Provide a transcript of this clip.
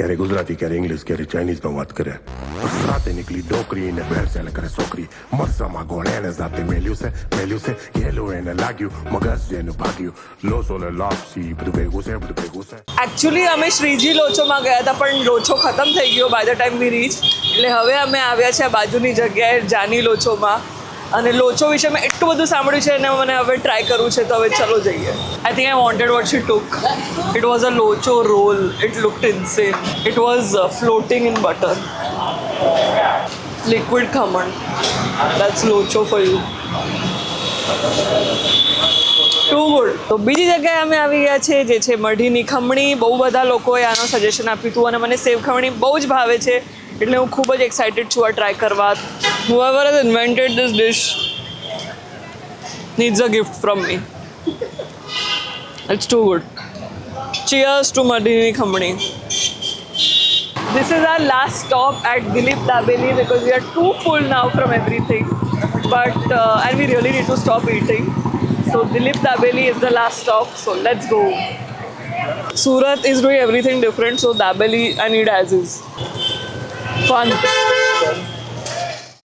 ક્યારે ગુજરાતી ક્યારે ઇંગ્લિશ ક્યારે ચાઇનીઝમાં વાત કરે રાતે નીકળી ડોકરી ને ભેળસેલ કરે છોકરી મરસામાં ગોળ એને જાતે મેલ્યું છે ગેલું એને લાગ્યું મગજ જેનું ભાગ્યું લોસો ને લાપસી બધું ભેગું છે એકચ્યુઅલી અમે શ્રીજી લોચોમાં ગયા હતા પણ લોચો ખતમ થઈ ગયો by the time we reach એટલે હવે અમે આવ્યા છે આ બાજુની જગ્યાએ જાની લોચોમાં અને લોચો વિશે મેં એટલું બધું સાંભળ્યું છે અને મને હવે ટ્રાય કરવું છે તો હવે ચલો જઈએ I think I wanted what she took it was a locho roll it looked insane it was floating in butter liquid khaman that's locho for you too good તો બીજી જગ્યાએ અમે આવી ગયા છે જે છે મઢીની ખમણી બહુ બધા લોકોએ આનો સજેશન આપ્યું હતું અને મને સેવ ખમણી બહુ જ ભાવે છે એટલે હું ખૂબ જ એક્સાઇટેડ છું આ ટ્રાય કરવા whoever has invented this dish needs a gift from me it's too good cheers to Madhini Khamani this is our last stop at Dilip Dabeli because we are too full now from everything but and we really need to stop eating so Dilip Dabeli is the last stop so let's go Surat is doing everything different so Dabeli I need as is fun